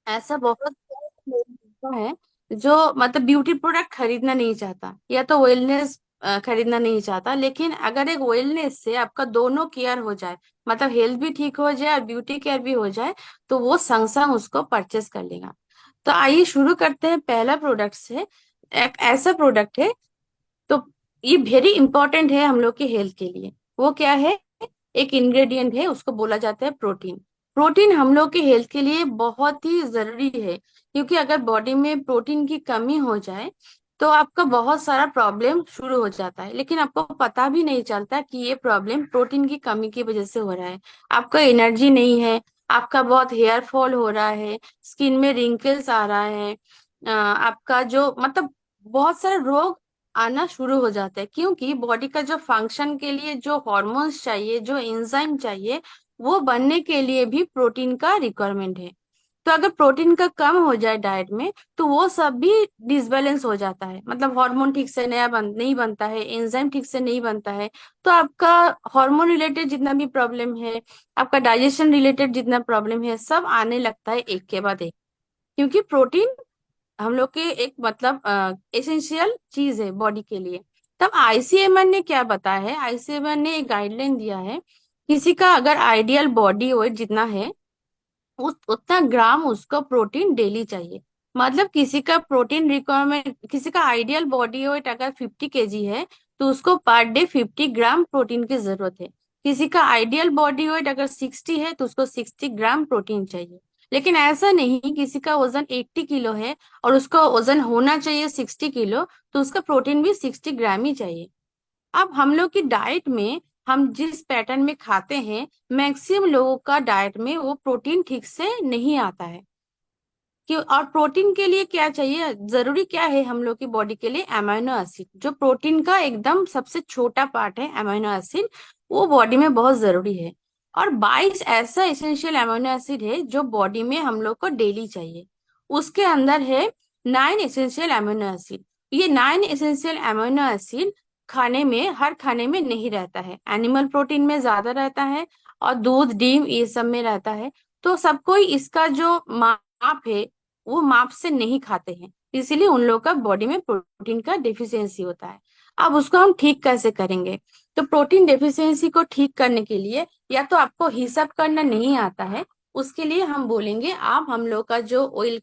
ऐसा बहुत सारे लोग है जो मतलब ब्यूटी प्रोडक्ट खरीदना नहीं चाहता, या तो वेलनेस खरीदना नहीं चाहता, लेकिन अगर एक वेलनेस से आपका दोनों केयर हो जाए, मतलब हेल्थ भी ठीक हो जाए और ब्यूटी केयर भी हो जाए, तो वो संग संग उसको परचेस कर लेगा। तो आइए शुरू करते हैं पहला प्रोडक्ट से। एक ऐसा प्रोडक्ट है, तो ये वेरी इंपॉर्टेंट है हम लोग के हेल्थ के लिए। वो क्या है? एक इंग्रेडिएंट है, उसको बोला जाता है प्रोटीन। प्रोटीन हम लोग के हेल्थ के लिए बहुत ही जरूरी है, क्योंकि अगर बॉडी में प्रोटीन की कमी हो जाए तो आपका बहुत सारा प्रॉब्लम शुरू हो जाता है, लेकिन आपको पता भी नहीं चलता कि ये प्रॉब्लम प्रोटीन की कमी की वजह से हो रहा है। आपका एनर्जी नहीं है, आपका बहुत हेयर फॉल हो रहा है, स्किन में रिंकल्स आ रहा है, आपका जो मतलब बहुत सारे रोग आना शुरू हो जाता है, क्योंकि बॉडी का जो फंक्शन के लिए जो हॉर्मोन्स चाहिए, जो एंजाइम चाहिए, वो बनने के लिए भी प्रोटीन का रिक्वायरमेंट है। तो अगर प्रोटीन का कम हो जाए डाइट में, तो वो सब भी डिसबैलेंस हो जाता है, मतलब हार्मोन ठीक से नहीं बनता है, एंजाइम ठीक से नहीं बनता है। तो आपका हार्मोन रिलेटेड जितना भी प्रॉब्लम है, आपका डाइजेशन रिलेटेड जितना प्रॉब्लम है, सब आने लगता है एक के बाद एक। क्योंकि प्रोटीन हम लोग के एक मतलब एसेंशियल चीज है बॉडी के लिए। तब आईसीएमआर ने क्या बताया है? आईसीएमआर ने एक गाइडलाइन दिया है, किसी का अगर आइडियल बॉडी वेट जितना है, उस उतना ग्राम उसको प्रोटीन डेली चाहिए। मतलब किसी का प्रोटीन रिक्वायरमेंट, किसी का आइडियल बॉडी वेट अगर 50 केजी है, तो उसको पर डे 50 ग्राम प्रोटीन की जरूरत है। किसी का आइडियल बॉडी वेट अगर 60 है, तो उसको 60 ग्राम प्रोटीन चाहिए। लेकिन ऐसा नहीं, किसी का वजन 80 किलो है और उसका वजन होना चाहिए 60 किलो, तो उसका प्रोटीन भी 60 ग्राम ही चाहिए। अब हम लोग की डाइट में, हम जिस पैटर्न में खाते हैं, मैक्सिमम लोगों का डाइट में वो प्रोटीन ठीक से नहीं आता है। क्यों? और प्रोटीन के लिए क्या चाहिए, जरूरी क्या है हम लोग की बॉडी के लिए? अमीनो एसिड, जो प्रोटीन का एकदम सबसे छोटा पार्ट है, अमीनो एसिड, वो बॉडी में बहुत जरूरी है। और 22 ऐसा एसेंशियल अमीनो एसिड है जो बॉडी में हम लोग को डेली चाहिए। उसके अंदर है 9 एसेंशियल अमीनो एसिड। ये 9 एसेंशियल अमीनो एसिड खाने में, हर खाने में नहीं रहता है, एनिमल प्रोटीन में ज्यादा रहता है और दूध, डीम, ये सब में रहता है। तो सब कोई इसका जो माप है, वो माप से नहीं खाते हैं, इसीलिए उन लोगों का बॉडी में प्रोटीन का डेफिशिएंसी होता है। अब उसको हम ठीक कैसे करेंगे? तो प्रोटीन डेफिशिएंसी को ठीक करने के लिए, या तो आपको हिसाब करना नहीं आता है, उसके लिए हम बोलेंगे आप हम लोग का जो ऑयल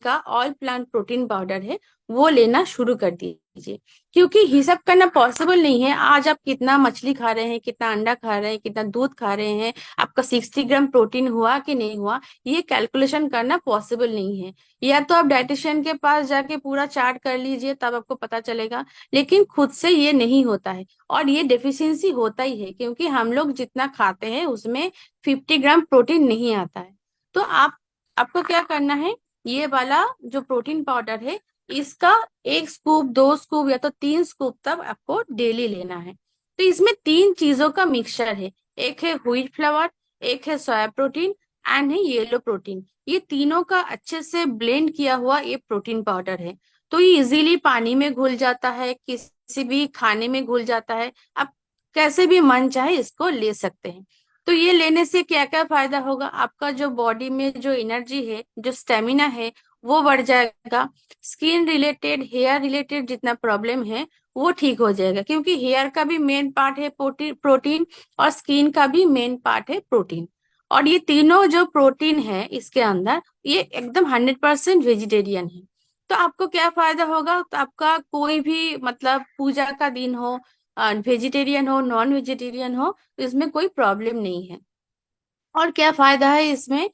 प्लांट प्रोटीन पाउडर है, वो लेना शुरू कर दीजिए। क्योंकि हिसाब करना पॉसिबल नहीं है, आज आप कितना मछली खा रहे हैं, कितना अंडा खा रहे हैं, कितना दूध खा रहे हैं, आपका 60 ग्राम प्रोटीन हुआ कि नहीं हुआ, ये कैलकुलेशन करना पॉसिबल नहीं है। या तो आप डाइटिशियन के पास जाके पूरा चार्ट कर लीजिए, तब आपको पता चलेगा। लेकिन खुद से ये नहीं होता है, और ये डेफिशिएंसी होता ही है, क्योंकि हम लोग जितना खाते हैं उसमें 50 ग्राम प्रोटीन नहीं आता है। तो आपको क्या करना है, ये वाला जो प्रोटीन पाउडर है, इसका 1 स्कूप, 2 स्कूप या तो 3 स्कूप तक आपको डेली लेना है। तो इसमें 3 चीजों का मिक्सचर है, एक है व्हीट फ्लावर, एक है सोया प्रोटीन, एंड है येलो प्रोटीन। ये तीनों का अच्छे से ब्लेंड किया हुआ ये प्रोटीन पाउडर है। तो ये इजीली पानी में घुल जाता है, किसी भी खाने में घुल जाता है। आप कैसे भी मन चाहे इसको ले सकते हैं। तो ये लेने से क्या क्या फायदा होगा? आपका जो बॉडी में जो एनर्जी है, जो स्टेमिना है, वो बढ़ जाएगा। स्किन रिलेटेड, हेयर रिलेटेड जितना प्रॉब्लम है, वो ठीक हो जाएगा, क्योंकि हेयर का भी मेन पार्ट है प्रोटीन, और स्किन का भी मेन पार्ट है प्रोटीन। और ये तीनों जो प्रोटीन है इसके अंदर, ये एकदम 100% वेजिटेरियन है। तो आपको क्या फायदा होगा? तो आपका कोई भी मतलब पूजा का दिन हो, वेजिटेरियन हो, नॉन वेजिटेरियन हो, तो इसमें कोई प्रॉब्लम नहीं है। और क्या फायदा है इसमें?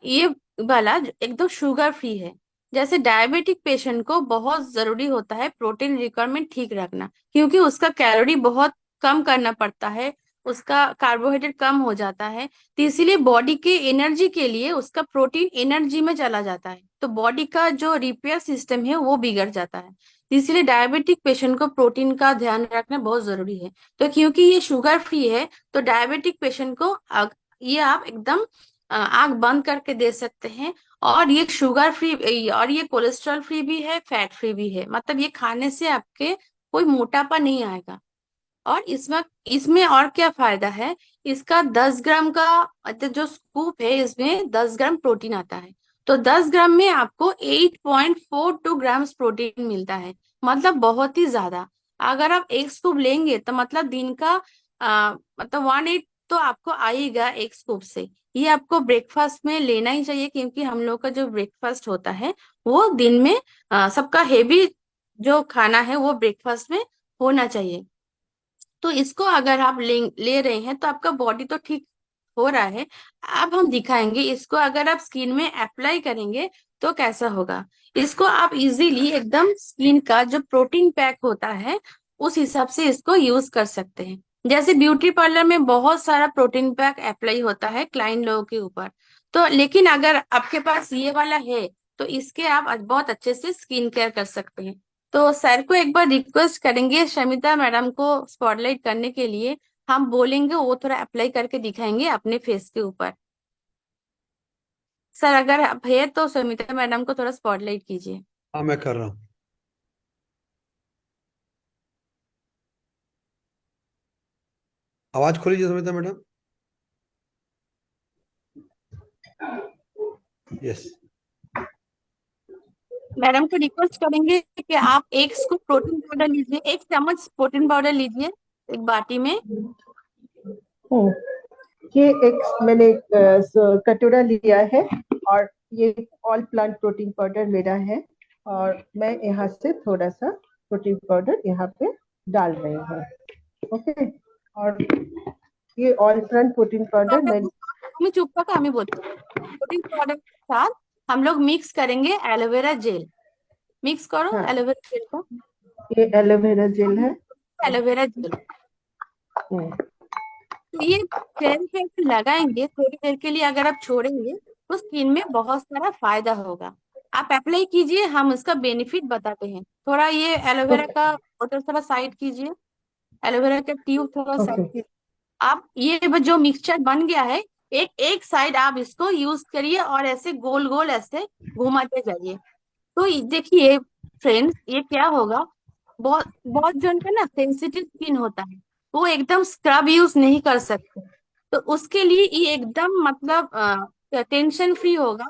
ये वाला एकदम शुगर फ्री है। जैसे डायबिटिक पेशेंट को बहुत जरूरी होता है प्रोटीन रिक्वायरमेंट ठीक रखना, क्योंकि उसका कैलोरी बहुत कम करना पड़ता है, उसका कार्बोहाइड्रेट कम हो जाता है। तो इसीलिए बॉडी के एनर्जी के लिए उसका प्रोटीन एनर्जी में चला जाता है, तो बॉडी का जो रिपेयर सिस्टम है वो बिगड़ जाता है। तो इसलिए डायबिटिक पेशेंट को प्रोटीन का ध्यान रखना बहुत जरूरी है। तो क्योंकि ये शुगर फ्री है, तो डायबिटिक पेशेंट को ये आप एकदम आंख बंद करके दे सकते हैं। और ये शुगर फ्री, और ये कोलेस्ट्रॉल फ्री भी है, फैट फ्री भी है, मतलब ये खाने से आपके कोई मोटापा नहीं आएगा। और इसमें इसमें और क्या फायदा है? इसका 10 ग्राम का, मतलब जो स्कूप है, इसमें 10 ग्राम प्रोटीन आता है। तो 10 ग्राम में आपको 8.42 ग्राम्स प्रोटीन मिलता है, मतलब बहुत ही ज्यादा। अगर आप एक स्कूप लेंगे तो मतलब दिन का मतलब 1/8 तो आपको आएगा एक स्कूप से। ये आपको ब्रेकफास्ट में लेना ही चाहिए, क्योंकि हम लोग का जो ब्रेकफास्ट होता है वो दिन में सबका हेवी जो खाना है वो ब्रेकफास्ट में होना चाहिए। तो इसको अगर आप ले रहे हैं तो आपका बॉडी तो ठीक हो रहा है। अब हम दिखाएंगे इसको, अगर आप स्किन में अप्लाई करेंगे तो कैसा होगा। इसको आप इजीली एकदम स्किन का जो प्रोटीन पैक होता है उस हिसाब से इसको यूज कर सकते हैं। जैसे ब्यूटी पार्लर में बहुत सारा प्रोटीन पैक अप्लाई होता है क्लाइंट लोगों के ऊपर, तो लेकिन अगर आपके पास ये वाला है तो इसके आप बहुत अच्छे से स्किन केयर कर सकते हैं। तो सर को एक बार रिक्वेस्ट करेंगे शमिता मैडम को स्पॉटलाइट करने के लिए। हम बोलेंगे वो थोड़ा अप्लाई करके दिखाएंगे अपने फेस के ऊपर। सर अगर आप है तो शमिता मैडम को थोड़ा स्पॉटलाइट कीजिए। हाँ, मैं कर रहा हूँ। आवाज खोलिए सुमिता मैडम। यस। मैडम को रिक्वेस्ट करेंगे कि आप एक स्कूप प्रोटीन पाउडर लीजिए, 1 चम्मच प्रोटीन पाउडर लीजिए एक बाटी में। हम्म, ये एक मैंने कटोरा लिया है, और ये ऑल प्लांट प्रोटीन पाउडर मेरा है, और मैं यहाँ से थोड़ा सा प्रोटीन पाउडर यहाँ पे डाल रही हूँ। ओके। और ये ऑल प्लांट प्रोटीन पाउडर मैं, हमें चुप का काम ही बोलते हैं। प्रोटीन पाउडर के साथ हम लोग मिक्स करेंगे एलोवेरा जेल। मिक्स करो हाँ, एलोवेरा जेल को। ये एलोवेरा जेल है। एलोवेरा जेल, हम्म, तो ये चेहरे पे ऐसे लगाएंगे थोड़ी देर के लिए, अगर आप छोड़ेंगे तो स्किन में बहुत सारा फायदा होगा। आप अप्लाई कीजिए, हम उसका बेनिफिट बताते हैं। थोड़ा ये एलोवेरा ओके का बॉटल थोड़ा साइड कीजिए, एलोवेरा का ट्यूब थोड़ा साइड ओके कीजिए। आप ये जो मिक्सचर बन गया है, एक एक साइड आप इसको यूज करिए और ऐसे गोल गोल ऐसे घुमाते जाइए। तो देखिए फ्रेंड्स, ये क्या होगा, बहुत बहुत जन का ना सेंसिटिव स्किन होता है, वो एकदम स्क्रब यूज नहीं कर सकते। तो उसके लिए ये एकदम मतलब टेंशन फ्री होगा।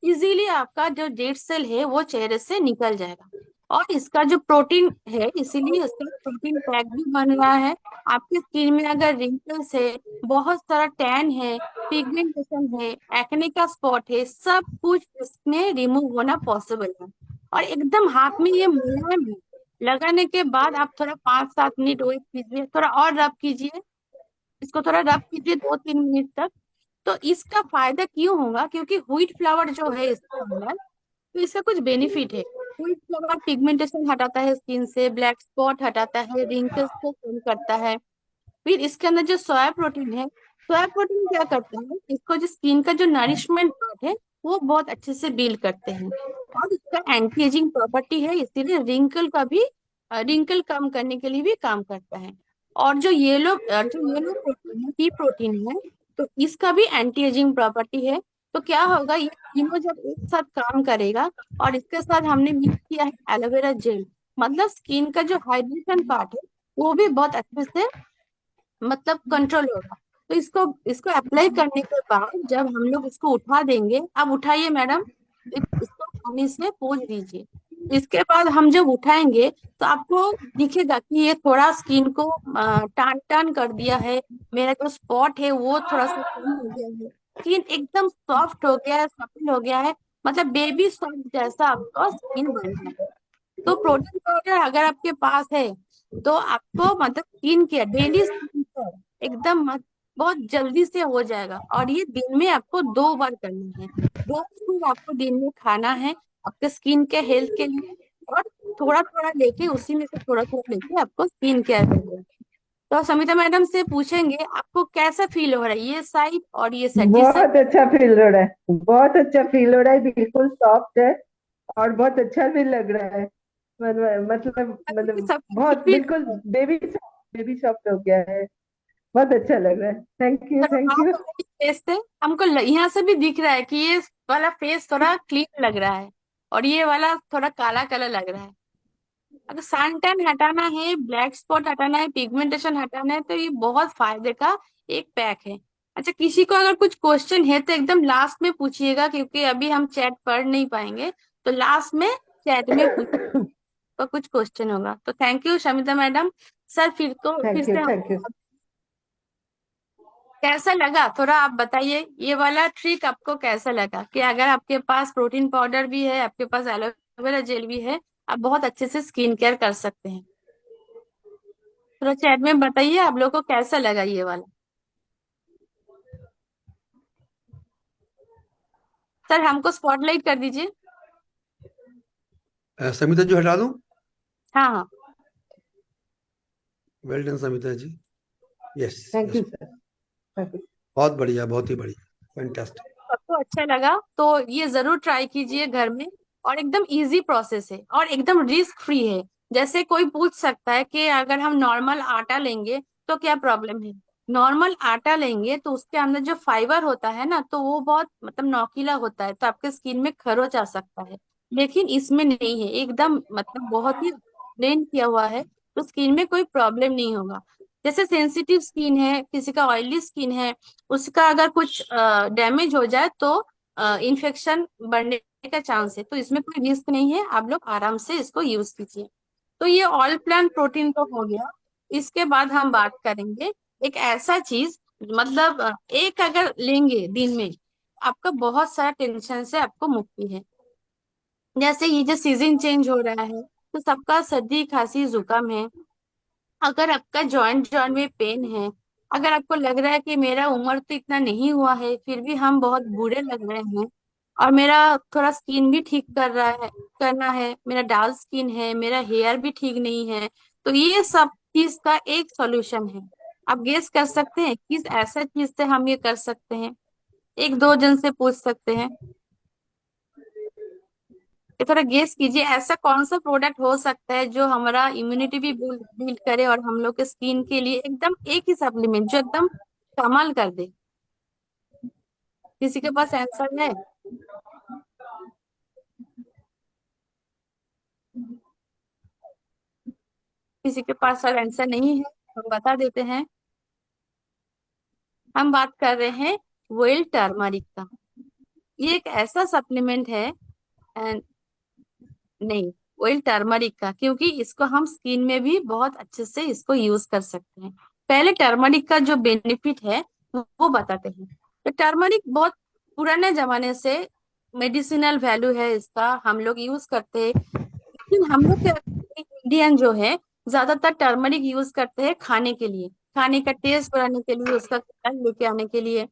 इजीली आपका जो डेड सेल है वो चेहरे से निकल जाएगा। और इसका जो प्रोटीन है, इसीलिए इसका प्रोटीन पैक भी बन रहा है। आपकी स्किन में अगर रिंकल्स है, बहुत सारा टैन है, पिगमेंटेशन है, एक्ने का स्पॉट है, सब कुछ इसमें रिमूव होना पॉसिबल है। और एकदम हाथ में ये मुलायम है। लगाने के बाद आप थोड़ा 5-7 मिनट वेट कीजिए, थोड़ा और रब कीजिए, इसको थोड़ा रब कीजिए 2-3 मिनट तक। तो इसका फायदा क्यों होगा, क्योंकि व्हीट फ्लावर जो है इसके अंदर, तो इसका कुछ बेनिफिट है। व्हीट फ्लावर पिगमेंटेशन हटाता है स्किन से, ब्लैक स्पॉट हटाता है, रिंकल्स को कम करता है। फिर इसके अंदर जो सोया प्रोटीन है, सोया प्रोटीन क्या करता है, इसको जो स्किन का जो नरिशमेंट पार्ट है वो बहुत अच्छे से बिल्ड करते हैं। और इसका एंटी एजिंग प्रॉपर्टी है, इसीलिए रिंकल कम करने के लिए भी काम करता है। और जो येलो प्रोटीन है, पी प्रोटीन है, तो इसका भी एंटी एजिंग प्रॉपर्टी है। तो क्या होगा, ये तीनों जब एक साथ काम करेगा, और इसके साथ हमने मिक्स किया है एलोवेरा जेल, मतलब स्किन का जो हाइड्रेशन पार्ट है वो भी बहुत अच्छे से मतलब कंट्रोल होगा। तो इसको इसको अप्लाई करने के बाद जब हम लोग इसको उठा देंगे, अब उठाइए मैडम, इसको पानी से पोंछ दीजिए। इसके बाद हम जब उठाएंगे तो आपको दिखेगा कि ये थोड़ा स्किन को टान टान कर दिया है। मेरा जो स्पॉट है वो थोड़ा सा कम हो गया है, स्किन एकदम सॉफ्ट हो गया है, सफल हो गया है, मतलब बेबी सॉफ्ट जैसा आपका स्किन बन गया है। तो प्रोटीन पाउडर अगर आपके पास है तो आपको मतलब skin care, daily skin care एकदम बहुत जल्दी से हो जाएगा। और ये दिन में आपको 2 बार करना है। 2 स्पून आपको दिन में खाना है आपके स्किन के हेल्थ के लिए। और थोड़ा थोड़ा लेके, उसी में से थोड़ा थोड़ा लेके आपको स्किन केयर करना है। तो समिता मैडम से पूछेंगे आपको कैसा फील हो रहा है, ये साइड और ये साइड, जिस साइड। बहुत अच्छा फील हो रहा है, बहुत अच्छा फील हो रहा है, बिल्कुल सॉफ्ट है, और बहुत अच्छा भी लग रहा है। मतलब बहुत बिल्कुल बेबी सॉफ्ट हो गया है। बहुत अच्छा लग रहा है। थैंक यू, थोड़ा थैंक बात यू। हो रही फेस से, हमको यहाँ से भी दिख रहा है कि ये वाला फेस थोड़ा क्लीन लग रहा है, और ये वाला थोड़ा काला काला लग रहा है। अगर सन टैन हटाना है, ब्लैक स्पॉट हटाना है, पिगमेंटेशन हटाना है, तो ये बहुत फायदे का एक पैक है। अच्छा, किसी को अगर कुछ क्वेश्चन है तो एकदम लास्ट में पूछिएगा, क्योंकि अभी हम चैट पढ़ नहीं पाएंगे। तो लास्ट में चैट में पूछ तो कुछ क्वेश्चन होगा। तो thank you Shamita madam. Sir फिर थैंक यू, से थैंक यू। कैसा लगा थोड़ा आप बताइए, ये वाला ट्रिक आपको कैसा लगा कि अगर आपके पास प्रोटीन पाउडर भी है, आपके पास एलोवेरा जेल भी है, आप बहुत अच्छे से स्किन केयर कर सकते हैं। थोड़ा चैट में बताइए आप लोग को कैसा लगा ये वाला। सर हमको स्पॉटलाइट कर दीजिए। समिता जी हटा दूं? हाँ हाँ। Well done Samita ji. Yes thank yes. You sir, thank you. बहुत बढ़िया, बहुत ही बढ़िया, फैंटास्टिक। आपको अच्छा लगा तो ये जरूर ट्राई कीजिए घर में। और एकदम इजी प्रोसेस है और एकदम रिस्क फ्री है। जैसे कोई पूछ सकता है कि अगर हम नॉर्मल आटा लेंगे तो क्या प्रॉब्लम है। नॉर्मल आटा लेंगे तो उसके अंदर जो फाइबर होता है ना, तो वो बहुत मतलब नोकीला होता है, तो आपके स्किन में खरोच आ सकता है। लेकिन इसमें नहीं है, एकदम मतलब बहुत ही प्लेन किया हुआ है, तो स्किन में कोई प्रॉब्लम नहीं होगा। जैसे सेंसिटिव स्किन है, किसी का ऑयली स्किन है, उसका अगर कुछ डैमेज हो जाए तो इन्फेक्शन बढ़ने का चांस है। तो इसमें कोई रिस्क नहीं है, आप लोग आराम से इसको यूज कीजिए। तो ये ऑल प्लांट प्रोटीन तो हो गया। इसके बाद हम बात करेंगे एक ऐसा चीज, मतलब एक अगर लेंगे दिन में, आपका बहुत सारा टेंशन से आपको मुक्ति है। जैसे ये जो सीजन चेंज हो रहा है, तो सबका सर्दी खांसी जुकाम है। अगर आपका जॉइंट जॉइंट में पेन है, अगर आपको लग रहा है कि मेरा उम्र तो इतना नहीं हुआ है फिर भी हम बहुत बूढ़े लग रहे हैं, और मेरा थोड़ा स्किन भी ठीक करना है, मेरा डाल स्किन है, मेरा हेयर भी ठीक नहीं है, तो ये सब चीज का एक सॉल्यूशन है। आप गेस कर सकते हैं किस ऐसा चीज से हम ये कर सकते हैं। एक दो जन से पूछ सकते हैं। ये थोड़ा गेस कीजिए, ऐसा कौन सा प्रोडक्ट हो सकता है जो हमारा इम्यूनिटी भी बिल्ड करे और हम लोग के स्किन के लिए एकदम एक ही सप्लीमेंट जो एकदम कमाल कर दे। किसी के पास आंसर है? किसी के पास सर आंसर नहीं है? हम बता देते हैं। हम बात कर रहे हैं व्हेल टर्मरिक का। ये एक ऐसा सप्लीमेंट है, and नहीं, ऑयल टर्मरिक का, क्योंकि इसको हम स्किन में भी बहुत अच्छे से इसको यूज कर सकते हैं। पहले टर्मरिक का जो बेनिफिट है वो बताते हैं। तो टर्मरिक बहुत पुराने जमाने से मेडिसिनल वैल्यू है इसका, हम लोग यूज करते हैं। लेकिन हम लोग के इंडियन जो है ज्यादातर टर्मरिक यूज करते हैं खाने के लिए, खाने का टेस्ट बढ़ाने के लिए, उसका कलर लेके आने के लिए।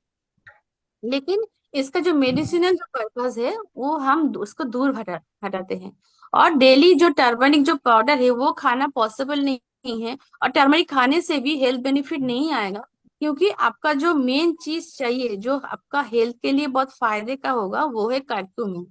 लेकिन इसका जो मेडिसिनल जो पर्पस है वो हम उसको दूर हटाते हैं। और डेली जो टर्मरिक जो पाउडर है वो खाना पॉसिबल नहीं है। और टर्मरिक खाने से भी हेल्थ बेनिफिट नहीं आएगा, क्योंकि आपका जो मेन चीज चाहिए जो आपका हेल्थ के लिए बहुत फायदे का होगा वो है कर्क्यूमिन।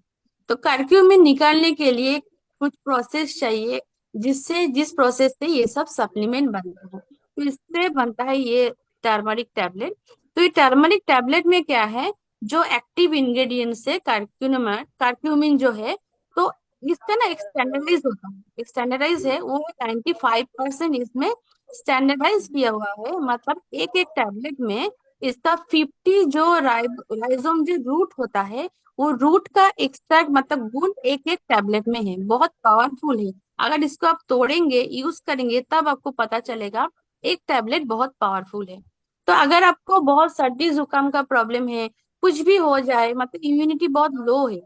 तो कर्क्यूमिन निकालने के लिए कुछ प्रोसेस चाहिए, जिस प्रोसेस से ये सब सप्लीमेंट बनता है, तो इससे बनता है ये टर्मरिक टैबलेट। तो ये टर्मरिक टैबलेट में क्या है, जो एक्टिव इंग्रेडिएंट्स है कार्क्यूमिन जो है, तो इसका ना एक स्टैंडर्डाइज होता है, एक स्टैंडर्डाइज है वो 95% इसमें स्टैंडर्डाइज किया हुआ है। मतलब एक एक टैबलेट में इसका 50 जो राइजोम जो रूट होता है, वो रूट का एक्सट्रैक्ट मतलब गुण एक एक टैबलेट में है, बहुत पावरफुल है। अगर इसको आप तोड़ेंगे यूज करेंगे तब आपको पता चलेगा एक टैबलेट बहुत पावरफुल है। तो अगर आपको बहुत सर्दी जुकाम का प्रॉब्लम है, कुछ भी हो जाए, मतलब इम्यूनिटी बहुत लो है,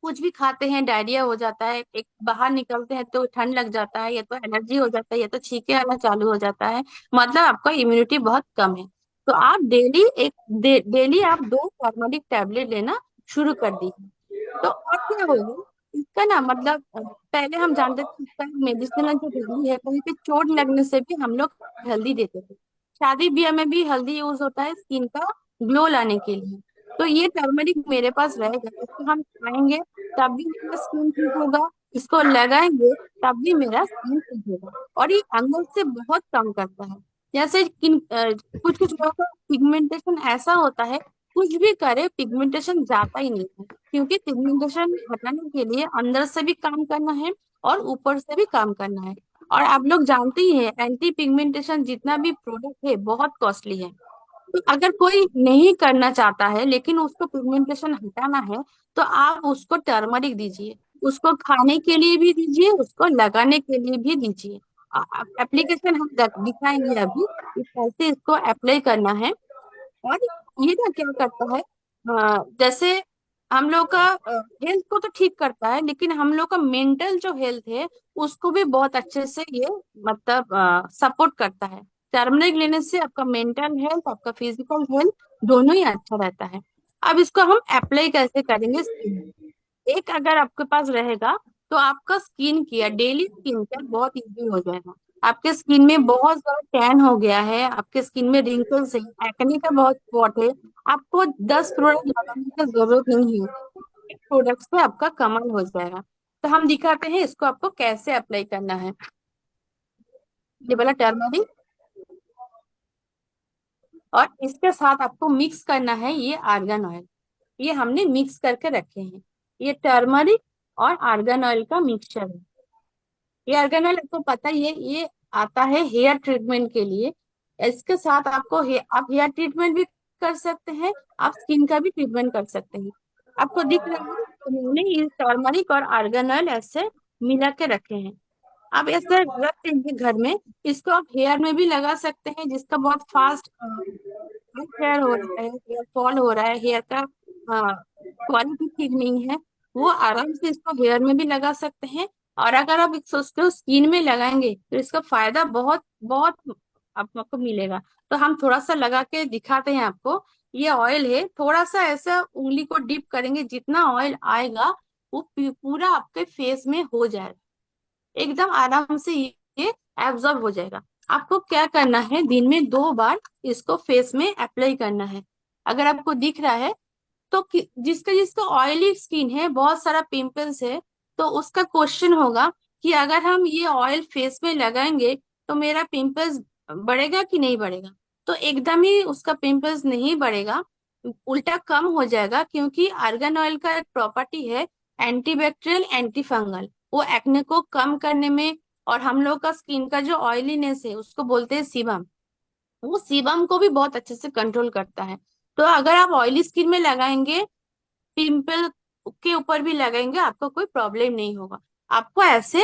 कुछ भी खाते हैं डायरिया हो जाता है, एक बाहर निकलते हैं तो ठंड लग जाता है, या तो एलर्जी हो जाता है, या तो छींके आना चालू हो जाता है, मतलब आपका इम्यूनिटी बहुत कम है, तो आप डेली आप 2 टर्मरिक टैबलेट लेना शुरू कर दीजिए। तो और क्या होगा इसका ना, मतलब पहले हम जानते थे इसका मेडिसिनल जो वैल्यू है, कहीं पे चोट लगने से भी हम लोग हल्दी देते थे। शादी ब्याह में भी हल्दी यूज होता है स्किन का ग्लो लाने के लिए। तो ये टर्मरिक मेरे पास रहेगा, इसको हम खाएंगे तब भी मेरा स्किन ठीक होगा, इसको लगाएंगे तब भी मेरा स्किन ठीक होगा। और ये अंदर से बहुत काम करता है। जैसे कुछ कुछ लोगों का पिगमेंटेशन ऐसा होता है, कुछ भी करे पिगमेंटेशन जाता ही नहीं है, क्योंकि पिगमेंटेशन हटाने के लिए अंदर से भी काम करना है और ऊपर से भी काम करना है। और आप लोग जानते ही हैं एंटी पिगमेंटेशन जितना भी प्रोडक्ट है बहुत कॉस्टली है। तो अगर कोई नहीं करना चाहता है लेकिन उसको पिगमेंटेशन हटाना है, तो आप उसको टर्मरिक दीजिए, उसको खाने के लिए भी दीजिए, उसको लगाने के लिए भी दीजिए। एप्लीकेशन हम दिखाएंगे अभी कि कैसे इसको अप्लाई करना है। और ये ना क्या करता है, जैसे हम लोग का हेल्थ को तो ठीक करता है, लेकिन हम लोग का मेंटल जो हेल्थ है उसको भी बहुत अच्छे से ये मतलब सपोर्ट करता है। टर्मरिक लेने से आपका मेंटल हेल्थ, आपका फिजिकल हेल्थ दोनों ही अच्छा रहता है। अब इसको हम अप्लाई कैसे करेंगे स्किन। एक अगर आपके पास रहेगा तो आपका skin care, daily skin care बहुत इजी हो जाएगा। आपके स्किन में बहुत ज्यादा टैन हो गया है, आपके स्किन में रिंकल्स है, एक्ने का बहुत स्पॉट है, आपको 10 प्रोडक्ट लगाने की जरूरत नहीं है। एक प्रोडक्ट से आपका कमाल हो जाएगा। तो हम दिखाते हैं इसको आपको कैसे अप्लाई करना है। ये वाला टर्मरिक, और इसके साथ आपको मिक्स करना है ये आर्गन ऑयल। ये हमने मिक्स करके रखे हैं, ये टर्मरिक और आर्गन ऑयल का मिक्सचर है। ये आर्गन ऑयल आपको पता ही है, ये आता है हेयर ट्रीटमेंट के लिए। इसके साथ आपको आप हेयर ट्रीटमेंट भी कर सकते हैं, आप स्किन का भी ट्रीटमेंट कर सकते हैं। आपको दिख रहा है तो मैंने ये टर्मरिक और आर्गन ऑयल ऐसे मिला के रखे हैं। आप ऐसे रख देंगे घर में। इसको आप हेयर में भी लगा सकते हैं, जिसका बहुत फास्ट हेयर हो रहा है, हेयर फॉल हो रहा है, हेयर का क्वालिटी ठीक नहीं है, वो आराम से इसको हेयर में भी लगा सकते हैं। और अगर आप उसको स्किन में लगाएंगे तो इसका फायदा बहुत बहुत आपको मिलेगा। तो हम थोड़ा सा लगा के दिखाते हैं आपको। ये ऑयल है, थोड़ा सा ऐसा उंगली को डिप करेंगे, जितना ऑयल आएगा वो पूरा आपके फेस में हो जाएगा, एकदम आराम से ये एब्जॉर्ब हो जाएगा। आपको क्या करना है, दिन में 2 बार इसको फेस में अप्लाई करना है। अगर आपको दिख रहा है तो जिसका जिसका ऑयली स्किन है, बहुत सारा पिंपल्स है, तो उसका क्वेश्चन होगा कि अगर हम ये ऑयल फेस में लगाएंगे तो मेरा पिंपल्स बढ़ेगा कि नहीं बढ़ेगा। तो एकदम ही उसका पिंपल्स नहीं बढ़ेगा, उल्टा कम हो जाएगा, क्योंकि आर्गन ऑयल का एक प्रॉपर्टी है एंटीबैक्टीरियल, एंटी फंगल। वो एक्ने को कम करने में, और हम लोग का स्किन का जो ऑयलीनेस है उसको बोलते हैं सीबम, वो सीबम को भी बहुत अच्छे से कंट्रोल करता है। तो अगर आप ऑयली स्किन में लगाएंगे, पिंपल के ऊपर भी लगाएंगे, आपको कोई प्रॉब्लम नहीं होगा। आपको ऐसे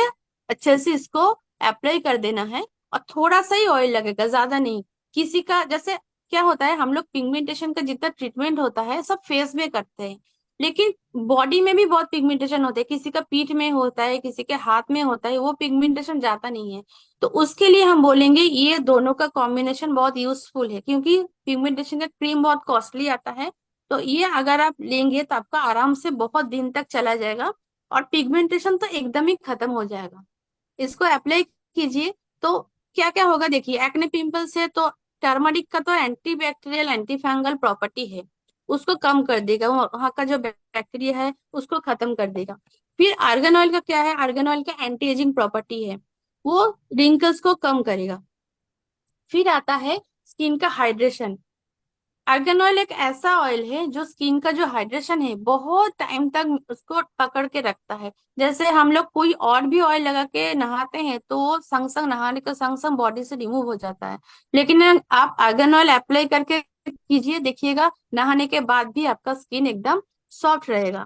अच्छे से इसको अप्लाई कर देना है, और थोड़ा सा ही ऑयल लगेगा, ज्यादा नहीं। किसी का जैसे क्या होता है, हम लोग पिगमेंटेशन का जितना ट्रीटमेंट होता है सब फेस में करते हैं, लेकिन बॉडी में भी बहुत पिगमेंटेशन होता है। किसी का पीठ में होता है, किसी के हाथ में होता है, वो पिगमेंटेशन जाता नहीं है। तो उसके लिए हम बोलेंगे ये दोनों का कॉम्बिनेशन बहुत यूजफुल है, क्योंकि पिगमेंटेशन का क्रीम बहुत कॉस्टली आता है। तो ये अगर आप लेंगे तो आपका आराम से बहुत दिन तक चला जाएगा, और पिगमेंटेशन तो एकदम ही खत्म हो जाएगा। इसको अप्लाई कीजिए तो क्या क्या होगा देखिए। एक्ने पिंपल से तो टर्मरिक का तो anti bacterial, anti fungal property है, उसको कम कर देगा, वहाँ का जो बैक्टीरिया है उसको खत्म कर देगा। फिर आर्गन ऑयल का क्या है, आर्गन ऑयल का एंटी एजिंग प्रॉपर्टी है, वो रिंकल्स को कम करेगा। फिर आता है स्किन का हाइड्रेशन। आर्गन ऑयल एक ऐसा ऑयल है जो स्किन का जो हाइड्रेशन है बहुत टाइम तक उसको पकड़ के रखता है। जैसे हम लोग कोई और भी ऑयल लगा के नहाते हैं तो वो संग संग नहाने के संग संग बॉडी से रिमूव हो जाता है, लेकिन आप आर्गन ऑयल अप्लाई करके कीजिए, देखिएगा नहाने के बाद भी आपका स्किन एकदम सॉफ्ट रहेगा।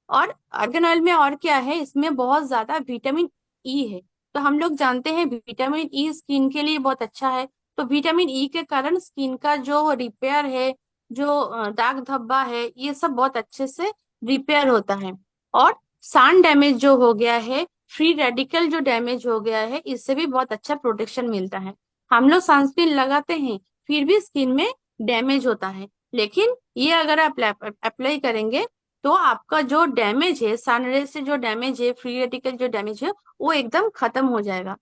और आर्गन ऑयल में और क्या है, इसमें बहुत ज्यादा विटामिन ई है। तो हम लोग जानते हैं विटामिन ई स्किन के लिए बहुत अच्छा है। तो विटामिन ई के कारण स्किन का जो रिपेयर है, जो दाग धब्बा है, ये सब बहुत अच्छे से रिपेयर होता है। और सन डैमेज जो हो गया है, फ्री रेडिकल जो डैमेज हो गया है, इससे भी बहुत अच्छा प्रोटेक्शन मिलता है। हम लोग सनस्क्रीन लगाते हैं फिर भी स्किन में डैमेज होता है, लेकिन ये अगर आप अप्लाई करेंगे तो आपका जो डैमेज है, सनरे से जो डैमेज है, फ्री रेडिकल जो डैमेज है, वो एकदम खत्म हो जाएगा।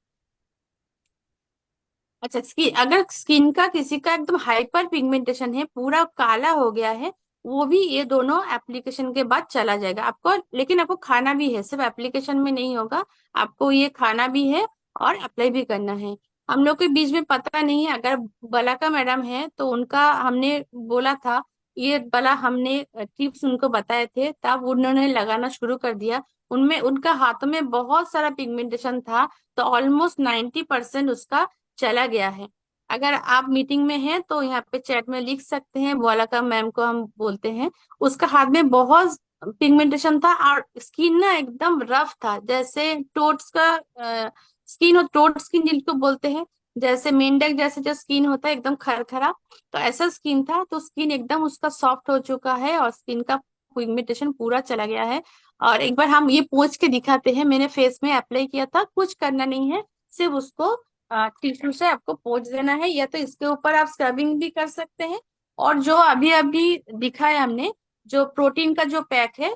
अच्छा, स्किन अगर स्किन का किसी का एकदम हाइपर पिगमेंटेशन है, पूरा काला हो गया है, वो भी ये दोनों एप्लीकेशन के बाद चला जाएगा आपको। लेकिन आपको खाना भी है, सिर्फ एप्लीकेशन में नहीं होगा, आपको ये खाना भी है और अप्लाई भी करना है। हम लोग के बीच में पता नहीं है, अगर बलाका मैडम है तो उनका हमने बोला था, ये बला हमने टिप्स उनको बताए थे, तब उन्होंने लगाना शुरू कर दिया। उनमें उनका हाथों में बहुत सारा पिगमेंटेशन था, तो ऑलमोस्ट 90% उसका चला गया है। अगर आप मीटिंग में हैं तो यहाँ पे चैट में लिख सकते हैं, बोलाका मैम को हम बोलते हैं। उसका हाथ में बहुत पिगमेंटेशन था और स्किन ना एकदम रफ था, जैसे टोट्स का स्किन, और टोट स्किन जिनको बोलते हैं, जैसे मेंढक जैसे जो स्किन होता है एकदम खरखरा, तो ऐसा स्किन था। तो स्किन एकदम उसका सॉफ्ट हो चुका है और स्किन का पिगमेंटेशन पूरा चला गया है। और एक बार हम ये पोंछ के दिखाते हैं, मैंने फेस में अप्लाई किया था, कुछ करना नहीं है, सिर्फ उसको टिश्यू से आपको पोंछ देना है, या तो इसके ऊपर आप स्क्रबिंग भी कर सकते हैं। और जो अभी अभी दिखाया हमने, जो प्रोटीन का जो पैक है,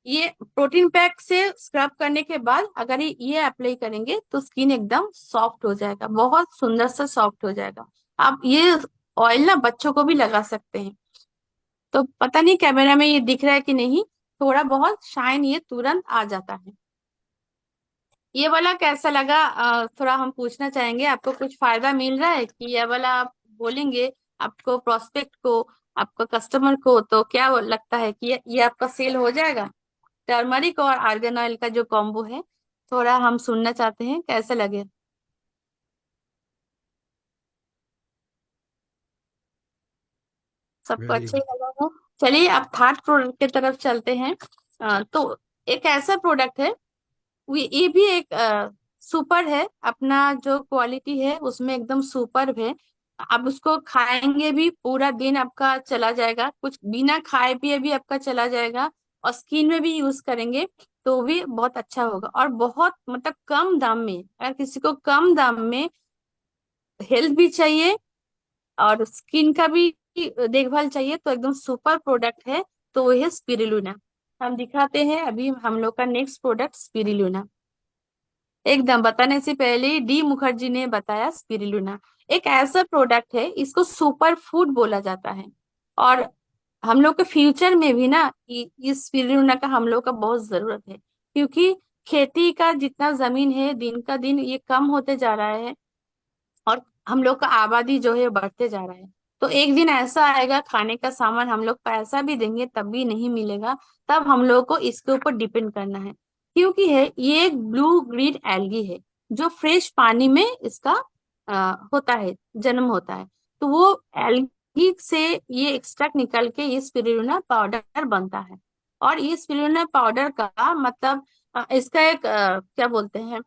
ये प्रोटीन पैक से स्क्रब करने के बाद अगर ये अप्लाई करेंगे तो स्किन एकदम सॉफ्ट हो जाएगा, बहुत सुंदर सा सॉफ्ट हो जाएगा। आप ये ऑयल ना बच्चों को भी लगा सकते हैं। तो पता नहीं कैमरा में ये दिख रहा है कि नहीं, थोड़ा बहुत शाइन ये तुरंत आ जाता है। ये वाला कैसा लगा, थोड़ा हम पूछना चाहेंगे, आपको कुछ फायदा मिल रहा है कि ये वाला आप बोलेंगे आपको प्रोस्पेक्ट को, आपको कस्टमर को, तो क्या लगता है कि ये आपका सेल हो जाएगा? टर्मरिक और आर्गन ऑयल का जो कॉम्बो है, थोड़ा हम सुनना चाहते हैं कैसे लगे। सबको वेरी अच्छा ही गुड। लगा हो। चलिए अब थर्ड प्रोडक्ट की तरफ चलते हैं। तो एक ऐसा प्रोडक्ट है, ये भी एक सुपर है, अपना जो क्वालिटी है उसमें एकदम सुपर है। आप उसको खाएंगे भी पूरा दिन आपका चला जाएगा, कुछ बिना खाए पिए भी आपका चला जाएगा, और स्किन में भी यूज करेंगे तो भी बहुत अच्छा होगा। और बहुत मतलब कम दाम में, अगर किसी को कम दाम में हेल्थ भी चाहिए और स्किन का भी देखभाल चाहिए, तो एकदम सुपर प्रोडक्ट है। तो वो है स्पिरुलिना। हम दिखाते हैं अभी हम लोग का नेक्स्ट प्रोडक्ट स्पिरुलिना। एकदम बताने से पहले ही डी मुखर्जी ने बताया, स्पिरुलिना एक ऐसा प्रोडक्ट है, इसको सुपर फूड बोला जाता है। और हम लोग के फ्यूचर में भी ना इस स्पिरुलिना का हम लोग का बहुत जरूरत है, क्योंकि खेती का जितना जमीन है दिन का दिन ये कम होते जा रहा है, और हम लोग का आबादी जो है बढ़ते जा रहा है। तो एक दिन ऐसा आएगा खाने का सामान हम लोग पैसा भी देंगे तब भी नहीं मिलेगा, तब हम लोग को इसके ऊपर डिपेंड करना है। क्योंकि है ये एक ब्लू ग्रीन एल्गी है, जो फ्रेश पानी में इसका होता है, जन्म होता है। तो वो एल्गी से ये एक्सट्रैक्ट निकल के ये स्पिरुलिना पाउडर बनता है। और ये स्पिरुलिना पाउडर का मतलब इसका एक क्या बोलते हैं,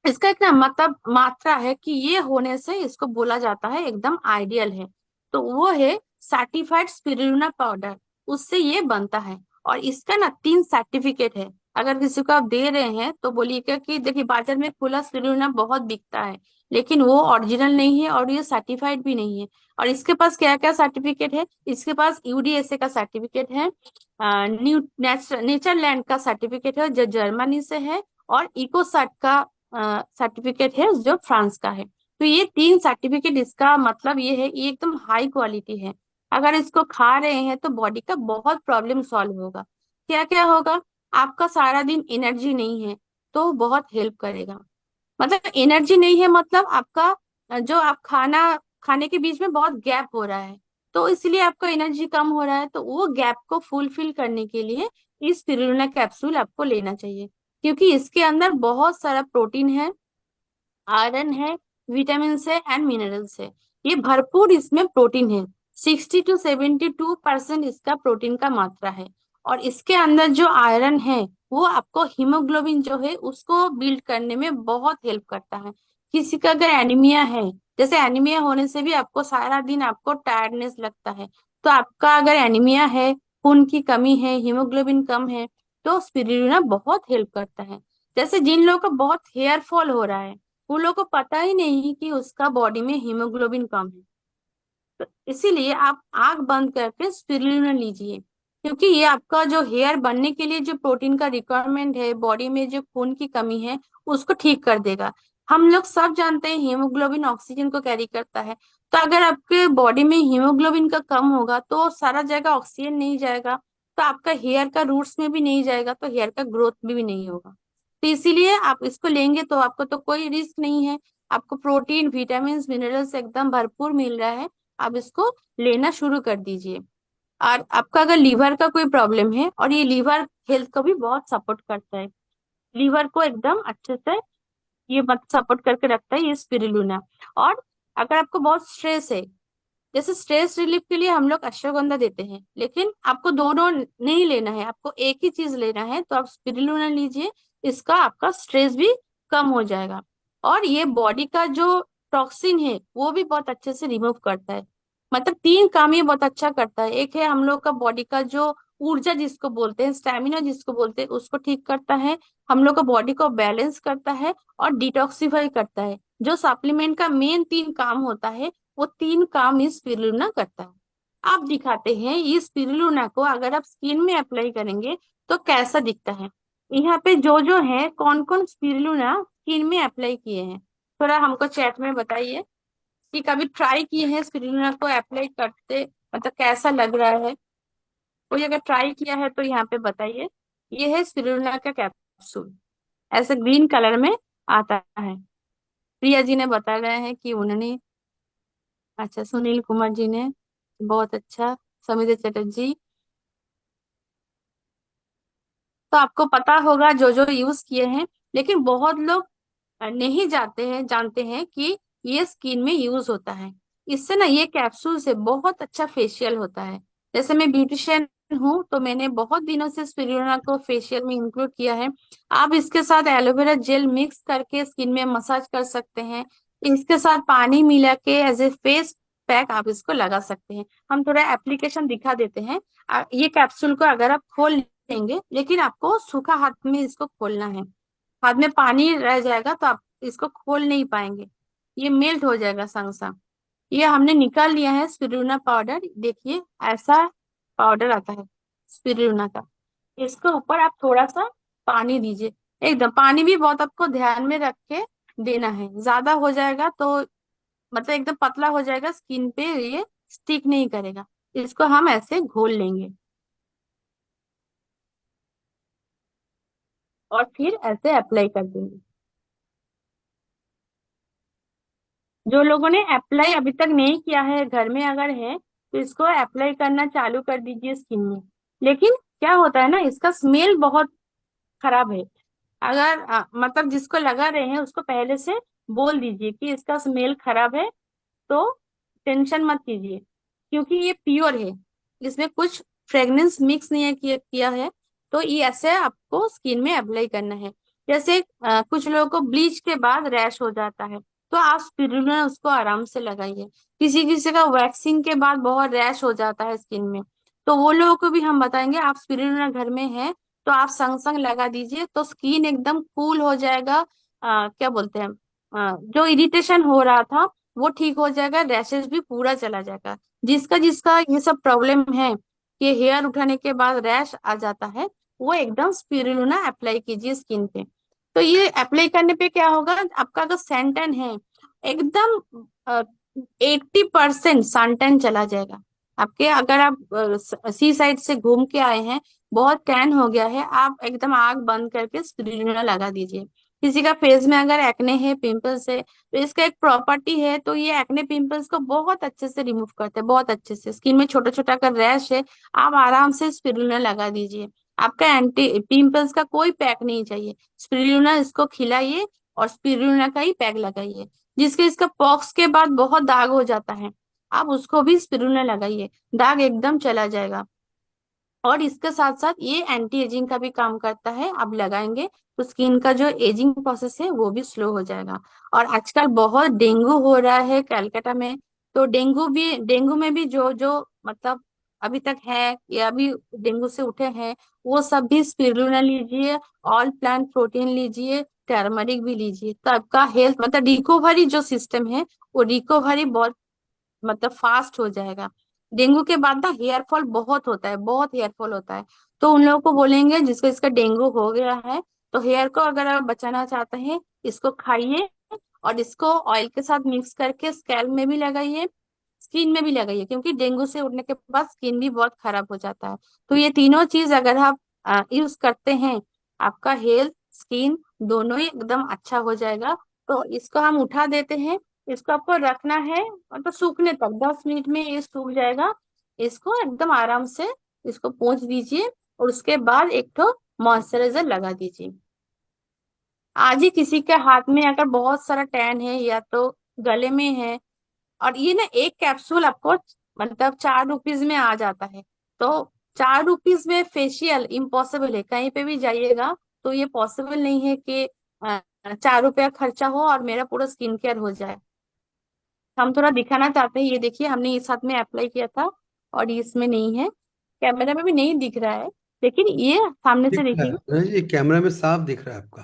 इसका एक ना मतलब मात्रा है कि ये होने से इसको बोला जाता है एकदम आइडियल है। तो वो है सर्टिफाइड स्पिरुलिना पाउडर, उससे ये बनता है। और इसका ना 3 सर्टिफिकेट है। अगर किसी को आप दे रहे हैं तो बोलिएगा कि देखिए बाजार में खुला स्पिरुलिना बहुत बिकता है, लेकिन वो ओरिजिनल नहीं है और ये सर्टिफाइड भी नहीं है। और इसके पास क्या क्या सर्टिफिकेट है, इसके पास यूडीएसए का सर्टिफिकेट है, न्यू नेचरलैंड का सर्टिफिकेट है जो जर्मनी से है, और इकोसर्ट का सर्टिफिकेट है जो फ्रांस का है। तो ये 3 सर्टिफिकेट, इसका मतलब ये है ये एकदम हाई क्वालिटी है। अगर इसको खा रहे हैं तो बॉडी का बहुत प्रॉब्लम सॉल्व होगा। क्या क्या होगा, आपका सारा दिन एनर्जी नहीं है तो बहुत हेल्प करेगा। मतलब एनर्जी नहीं है मतलब आपका जो आप खाना खाने के बीच में बहुत गैप हो रहा है, तो इसलिए आपका एनर्जी कम हो रहा है, तो वो गैप को फुलफिल करने के लिए इस स्पिरुलिना कैप्सूल आपको लेना चाहिए। क्योंकि इसके अंदर बहुत सारा प्रोटीन है, आयरन है, विटामिन है एंड मिनरल्स है। ये भरपूर इसमें प्रोटीन है, 60 to 72% इसका प्रोटीन का मात्रा है। और इसके अंदर जो आयरन है वो आपको हीमोग्लोबिन जो है उसको बिल्ड करने में बहुत हेल्प करता है। किसी का अगर एनीमिया है, जैसे एनीमिया होने से भी आपको सारा दिन आपको टायर्डनेस लगता है, तो आपका अगर एनीमिया है, खून की कमी है, हीमोग्लोबिन कम है, तो स्पिरुलिना बहुत हेल्प करता है। जैसे जिन लोगों का बहुत हेयर फॉल हो रहा है, उन लोगों को पता ही नहीं कि उसका बॉडी में हीमोग्लोबिन कम है, तो इसीलिए आप आंख बंद करके स्पिरुलिना लीजिए। क्योंकि ये आपका जो हेयर बनने के लिए जो प्रोटीन का रिक्वायरमेंट है, बॉडी में जो खून की कमी है उसको ठीक कर देगा। हम लोग सब जानते हैं हीमोग्लोबिन ऑक्सीजन को कैरी करता है, तो अगर आपके बॉडी में हीमोग्लोबिन का कम होगा तो सारा जगह ऑक्सीजन नहीं जाएगा, तो आपका हेयर का रूट्स में भी नहीं जाएगा, तो हेयर का ग्रोथ भी नहीं होगा। तो इसीलिए आप इसको लेंगे तो आपको तो कोई रिस्क नहीं है, आपको प्रोटीन विटामिन मिनरल्स एकदम भरपूर मिल रहा है। आप इसको लेना शुरू कर दीजिए। और आपका अगर लीवर का कोई प्रॉब्लम है, और ये लीवर हेल्थ को भी बहुत सपोर्ट करता है, लीवर को एकदम अच्छे से ये मत सपोर्ट करके रखता है ये स्पिरुलिना। और अगर आपको बहुत स्ट्रेस है, जैसे स्ट्रेस रिलीफ के लिए हम लोग अश्वगंधा देते हैं, लेकिन आपको दोनों नहीं लेना है, आपको एक ही चीज लेना है, तो आप स्पिरुलिना लीजिए। इसका आपका स्ट्रेस भी कम हो जाएगा। और ये बॉडी का जो टॉक्सिन है वो भी बहुत अच्छे से रिमूव करता है। मतलब तीन काम ये बहुत अच्छा करता है। एक है हम लोग का बॉडी का जो ऊर्जा जिसको बोलते हैं, स्टेमिना जिसको बोलते हैं, उसको ठीक करता है। हम लोग का बॉडी को बैलेंस करता है और डिटॉक्सिफाई करता है। जो सप्लीमेंट का मेन तीन काम होता है, वो तीन काम इस स्पिरुलिना करता है। आप दिखाते हैं इस स्पिरुलिना को अगर आप स्किन में अप्लाई करेंगे तो कैसा दिखता है। यहाँ पे जो है कौन कौन स्पिरुलिना स्किन में अप्लाई किए हैं, थोड़ा हमको चैट में बताइए कि कभी ट्राई किए हैं स्पिरुलिना को अप्लाई करते, मतलब कैसा लग रहा है। कोई अगर ट्राई किया है तो यहाँ पे बताइए। ये है स्पिरुलिना का कैप्सूल, ऐसे ग्रीन कलर में आता है। प्रिया जी ने बता रहे हैं कि उन्होंने, अच्छा सुनील कुमार जी ने, बहुत अच्छा। समिता चटर्जी, तो आपको पता होगा जो यूज किए हैं। लेकिन बहुत लोग नहीं जानते हैं कि ये स्किन में यूज होता है। इससे ना ये कैप्सूल से बहुत अच्छा फेशियल होता है। जैसे मैं ब्यूटिशियन हूँ तो मैंने बहुत दिनों से स्पिरुलिना को फेशियल में इंक्लूड किया है। आप इसके साथ एलोवेरा जेल मिक्स करके स्किन में मसाज कर सकते हैं। इसके साथ पानी मिला के एज ए फेस पैक आप इसको लगा सकते हैं। हम थोड़ा एप्लीकेशन दिखा देते हैं। ये कैप्सूल को अगर आप खोल लेंगे, लेकिन आपको सूखा हाथ में इसको खोलना है। हाथ में पानी रह जाएगा तो आप इसको खोल नहीं पाएंगे, ये मेल्ट हो जाएगा संग संग। ये हमने निकाल लिया है स्पिरुलिना पाउडर, देखिए ऐसा पाउडर आता है स्पिरुलिना का। इसके ऊपर आप थोड़ा सा पानी दीजिए। एकदम पानी भी बहुत आपको ध्यान में रख के देना है, ज्यादा हो जाएगा तो मतलब एकदम पतला हो जाएगा स्किन पे, ये स्टिक नहीं करेगा। इसको हम ऐसे घोल लेंगे और फिर ऐसे अप्लाई कर देंगे। जो लोगों ने अप्लाई अभी तक नहीं किया है, घर में अगर है तो इसको अप्लाई करना चालू कर दीजिए स्किन में। लेकिन क्या होता है ना, इसका स्मेल बहुत खराब है। अगर मतलब जिसको लगा रहे हैं उसको पहले से बोल दीजिए कि इसका स्मेल खराब है, तो टेंशन मत कीजिए, क्योंकि ये प्योर है, इसमें कुछ फ्रेग्रेंस मिक्स नहीं है किया है। तो ये ऐसे आपको स्किन में अप्लाई करना है। जैसे कुछ लोगों को ब्लीच के बाद रैश हो जाता है, तो आप स्पिरुलिना उसको आराम से लगाइए। किसी किसी का वैक्सिंग के बाद बहुत रैश हो जाता है स्किन में, तो वो लोगों को भी हम बताएंगे आप स्पिरुलिना घर में है तो आप संग संग लगा दीजिए, तो स्किन एकदम कूल हो जाएगा। क्या बोलते हैं, जो इरिटेशन हो रहा था वो ठीक हो जाएगा, रैशेस भी पूरा चला जाएगा। जिसका जिसका ये सब प्रॉब्लम है कि हेयर उठाने के बाद रैश आ जाता है, वो एकदम स्पिरुलिना अप्लाई कीजिए स्किन पे। तो ये अप्लाई करने पे क्या होगा, आपका अगर सैनटैन है एकदम 80% सनटैन चला जाएगा आपके। अगर आप सी साइड से घूम के आए हैं, बहुत टैन हो गया है, आप एकदम आग बंद करके स्पिरुलिना लगा दीजिए। किसी का फेस में अगर एक्ने है, पिंपल्स है, तो इसका एक प्रॉपर्टी है, तो ये एक्ने पिंपल्स को बहुत अच्छे से रिमूव करते हैं, बहुत अच्छे से। स्किन में छोटा छोटा अगर रैश है, आप आराम से स्पिरुलिना लगा दीजिए। आपका एंटी पिंपल्स का कोई पैक नहीं चाहिए, स्पिरुलिना इसको खिलाइए और स्पिरुलिना का ही पैक लगाइए। जिसके इसका पॉक्स के बाद बहुत दाग हो जाता है, आप उसको भी स्पिरुलिना लगाइए, दाग एकदम चला जाएगा। और इसके साथ साथ ये एंटी एजिंग का भी काम करता है, आप लगाएंगे तो स्किन का जो एजिंग प्रोसेस है वो भी स्लो हो जाएगा। और आजकल बहुत डेंगू हो रहा है कलकत्ता में, तो डेंगू में भी जो जो मतलब अभी तक है या अभी डेंगू से उठे हैं, वो सब भी स्पिरुलिना लीजिए, ऑल प्लांट प्रोटीन लीजिए, टर्मरिक भी लीजिए, तो आपका हेल्थ मतलब रिकवरी जो सिस्टम है वो रिकवरी बहुत मतलब फास्ट हो जाएगा। डेंगू के बाद ना हेयर फॉल बहुत होता है, बहुत हेयर फॉल होता है। तो उन लोगों को बोलेंगे जिसको इसका डेंगू हो गया है, तो हेयर को अगर आप बचाना चाहते हैं, इसको खाइए और इसको ऑयल के साथ मिक्स करके स्कैल्प में भी लगाइए, स्किन में भी लगाइए, क्योंकि डेंगू से उठने के बाद स्किन भी बहुत खराब हो जाता है। तो ये तीनों चीज अगर आप यूज करते हैं, आपका हेल्थ स्किन दोनों ही एकदम अच्छा हो जाएगा। तो इसको हम उठा देते हैं, इसको आपको रखना है मतलब सूखने तक, 10 मिनट में ये सूख जाएगा। इसको एकदम आराम से इसको पोंछ दीजिए और उसके बाद एक तो मॉइस्चराइजर लगा दीजिए। आज ही किसी के हाथ में अगर बहुत सारा टैन है या तो गले में है, और ये ना एक कैप्सूल आपको मतलब 4 रुपीज में आ जाता है। तो 4 रुपीज में फेशियल इम्पॉसिबल है, कहीं पे भी जाइएगा तो ये पॉसिबल नहीं है कि 4 रुपया खर्चा हो और मेरा पूरा स्किन केयर हो जाए। हम थोड़ा दिखाना चाहते हैं, ये देखिए हमने इस हाथ में अप्लाई किया था और ये इसमें नहीं है, कैमरा में भी नहीं दिख रहा है, लेकिन ये सामने से दिख रहा है देखिएगा अनन्या जी, ये कैमरा में साफ दिख रहा है आपका।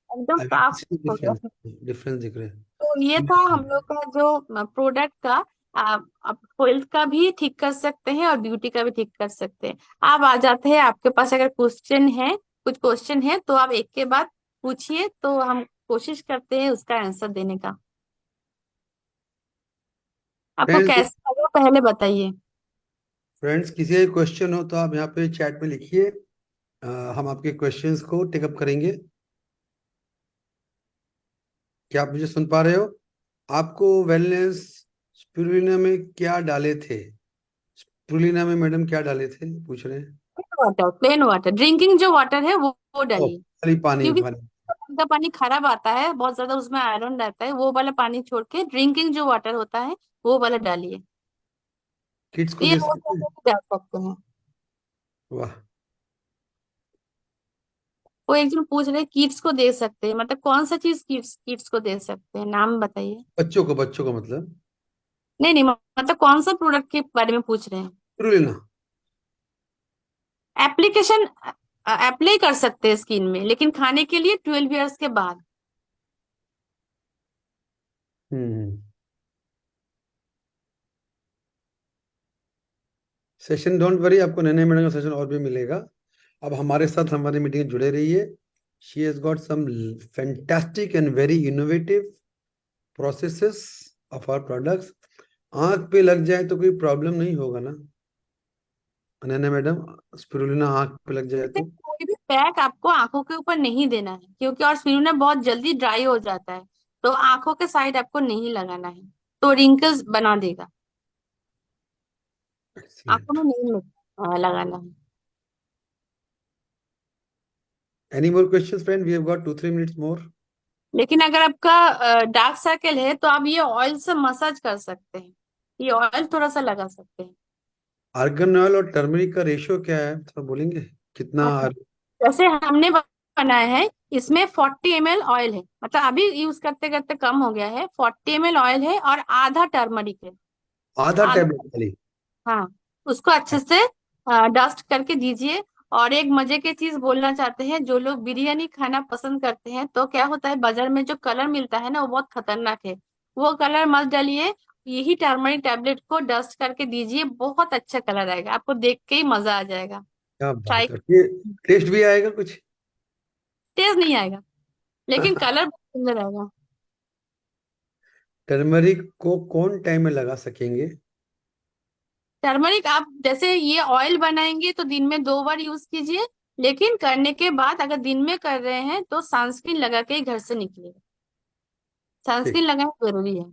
एकदम आई साफ सी हो डिफरेंस, गया। डिफरेंस दिख रहे तो ये था हम हैं। लोग का जो प्रोडक्ट का, आप हेल्थ का भी ठीक कर सकते हैं और ब्यूटी का भी ठीक कर सकते हैं। आप आ जाते हैं, आपके पास अगर क्वेश्चन है, कुछ क्वेश्चन है तो आप एक के बाद पूछिए, तो हम कोशिश करते हैं उसका आंसर देने का। आपको फ्रेंड्स, कैसा लगा पहले बताइए। फ्रेंड्स किसी का क्वेश्चन हो तो आप यहाँ पे चैट में लिखिए, हम आपके क्वेश्चंस को टेकअप करेंगे। क्या आप मुझे सुन पा रहे हो? आपको वेलनेस स्पिरुलिना में क्या डाले थे? स्पिरुलिना में मैडम क्या डाले थे पूछ रहे हैं। वाटर, प्लेन वाटर, ड्रिंकिंग जो वाटर है वो ओ, डालिए। खाली पानी क्योंकि पानी। का पानी खराब आता है, बहुत ज्यादा उसमें आयरन रहता है, वो वाला पानी छोड़ के ड्रिंकिंग जो वाटर होता है वो वाला डालिए। किड्स को ये दे रोज सकते हैं? डाल सकते हैं। वाह। वो एक जन पूछ रहे किड्स को दे सकते हैं, मतलब कौन सा चीज किड्स किड्स को दे सकते हैं, नाम बताइए। बच्चों को मतलब नहीं नहीं, मतलब कौन सा प्रोडक्ट के बारे में पूछ रहे हैं। स्पिरुलिना। एप्लीकेशन अप्लाई कर सकते हैं स्किन में, लेकिन खाने के लिए 12 ईयर्स के बाद। हम्म। सेशन डोंट वरी, आपको नए नए मैडम का सेशन और भी मिलेगा। अब हमारे साथ हमारी मीटिंग जुड़े रहिए। She has got some fantastic and very innovative processes of our products. आंख पे लग जाए तो कोई प्रॉब्लम नहीं होगा ना अनन्या मैडम? स्पिरुलिना आंख पे लग जाए जैसे तो? कोई भी पैक आपको आंखों के ऊपर नहीं देना है, क्योंकि और स्मिरूना बहुत जल्दी ड्राई हो जाता है, तो आंखों के साइड आपको नहीं लगाना है, तो रिंकल्स बना देगा। आंखों एक्सीलेंट। में नहीं लगाना है। Any more questions friend? We have got 2-3 minutes more. लेकिन अगर आपका डार्क सर्कल है तो आप ये ऑयल से मसाज कर सकते हैं, ये ऑयल थोड़ा सा लगा सकते हैं। आर्गन ऑयल और टर्मरिक का रेशियो क्या है, थोड़ा बोलेंगे कितना? अच्छा, जैसे हमने बनाया है, इसमें 40 ml ऑयल है, मतलब अभी यूज करते करते कम हो गया है, 40 ml ऑयल है और आधा टर्मरिक है। आधा आधा, टेबलेट खाली? हाँ, उसको अच्छे से डस्ट करके दीजिए। और एक मजे की चीज बोलना चाहते हैं, जो लोग बिरयानी खाना पसंद करते हैं, तो क्या होता है बाजार में जो कलर मिलता है ना वो बहुत खतरनाक है, वो कलर मत डालिए। यही टर्मरिक टैबलेट को डस्ट करके दीजिए, बहुत अच्छा कलर आएगा, आपको देख के ही मजा आ जाएगा। क्या ट्राई। बात है, ये टेस्ट भी आएगा कुछ? तेज नहीं आएगा, लेकिन कलर बहुत सुंदर आएगा। टर्मरिक को कौन टाइम में लगा सकेंगे? टर्मरिक आप जैसे ये ऑयल बनाएंगे तो दिन में 2 बार यूज कीजिए, लेकिन करने के बाद अगर दिन में कर रहे हैं तो सनस्क्रीन लगा के ही घर से निकलिए। ठीक सनस्क्रीन लगाना जरूरी है।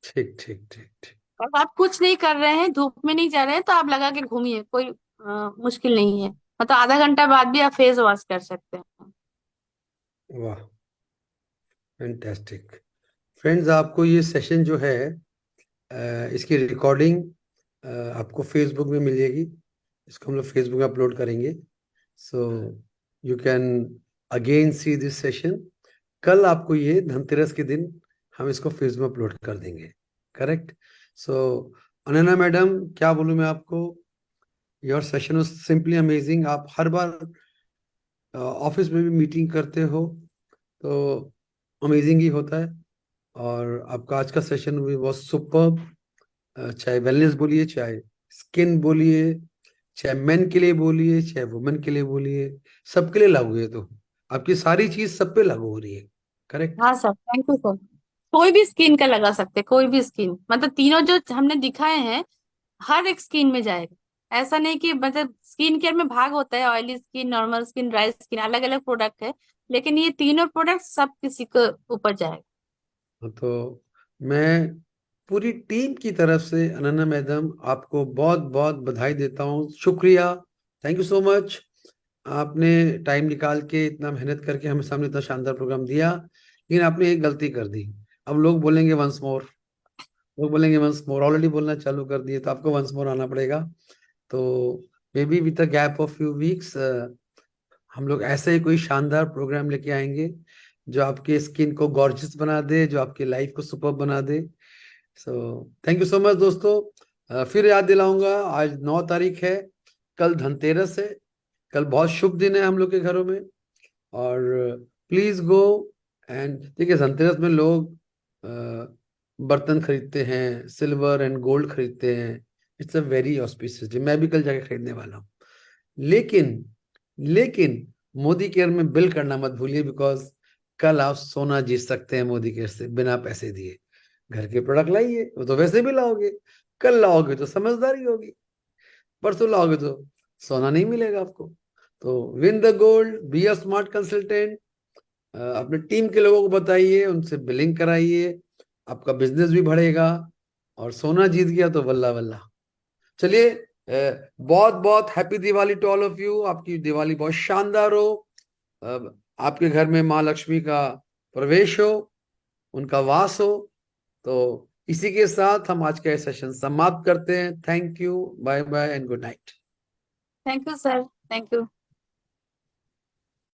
ठीक ठीक ठीक ठीक। और आप कुछ नहीं कर रहे हैं, धूप में नहीं जा रहे हैं, तो आप लगा के घूमिए, कोई मुश्किल नहीं है, मतलब आधा घंटा बाद भी आप फेस वॉश कर सकते हैं। वाह, फैंटास्टिक। फ्रेंड्स, आपको ये सेशन जो है इसकी रिकॉर्डिंग आपको फेसबुक में मिल जाएगी। इसको हम लोग फेसबुक में अपलोड करेंगे, so you can again see this session. कल आपको ये धनतेरस के दिन हम इसको फेसबुक में अपलोड कर देंगे, करेक्ट? सो अनन्या मैडम, क्या बोलूँ मैं आपको, your session was simply amazing. आप हर बार ऑफिस में भी मीटिंग करते हो तो अमेजिंग ही होता है, और आपका आज का सेशन भी बहुत सुपर। चाहे वेलनेस बोलिए, चाहे स्किन बोलिए, चाहे मेन के लिए बोलिए, चाहे वुमेन के लिए बोलिए, सबके लिए लागू है। तो आपकी सारी चीज सब पे लागू हो रही है, करेक्ट? हाँ सर, थैंक यू सर। कोई भी स्किन का लगा सकते हैं, कोई भी स्किन, मतलब तीनों जो हमने दिखाए हैं हर एक स्किन में जाएगा। ऐसा नहीं कि मतलब स्किन केयर में भाग होता है, oily skin, normal skin, dry skin, अलग अलग प्रोडक्ट है, लेकिन ये तीनों प्रोडक्ट सब किसी को ऊपर जाएगा। तो मैं पूरी टीम की तरफ से अनन्या मैडम आपको बहुत बहुत बधाई देता हूँ, शुक्रिया, थैंक यू सो मच। आपने टाइम निकाल के इतना मेहनत करके हमें सामने इतना शानदार प्रोग्राम दिया, लेकिन आपने एक गलती कर दी। अब लोग बोलेंगे वंस मोर, लोग बोलेंगे वंस मोर, ऑलरेडी बोलना चालू कर दिए, तो आपको वंस मोर आना पड़ेगा। तो may be with the gap of few weeks हम लोग ऐसे ही कोई शानदार प्रोग्राम लेके आएंगे जो आपके स्किन को गॉर्जियस बना दे, जो आपकी लाइफ को सुपर बना दे। So thank you so much दोस्तों। फिर याद दिलाऊंगा, आज 9 तारीख है, कल धनतेरस है, कल बहुत शुभ दिन है हम लोग के घरों में। और प्लीज गो एंड देखिए, धनतेरस में लोग बर्तन खरीदते हैं, सिल्वर एंड गोल्ड खरीदते हैं। It's a very auspicious day, मैं भी कल जाके खरीदने वाला हूँ। लेकिन लेकिन मोदी केयर में बिल करना मत भूलिए, बिकॉज कल आप सोना जीत सकते हैं मोदी केयर से बिना पैसे दिए। घर के प्रोडक्ट लाइए, वो तो वैसे भी लाओगे, कल लाओगे तो समझदारी होगी, परसों लाओगे तो सोना नहीं मिलेगा आपको। तो win the gold, be a smart consultant, अपने टीम के लोगों को बताइए, उनसे बिलिंग कराइए, आपका बिजनेस भी बढ़ेगा। और सोना जीत गया तो वल्ला वल्ला। चलिए, बहुत बहुत happy Diwali to all of you. आपकी दिवाली बहुत शानदार हो। आपके घर में माँ लक्ष्मी का प्रवेश हो, उनका वास हो। तो इसी के साथ हम आज का ये सेशन समाप्त करते हैं। Thank you, bye bye and good night. Thank you sir, thank you.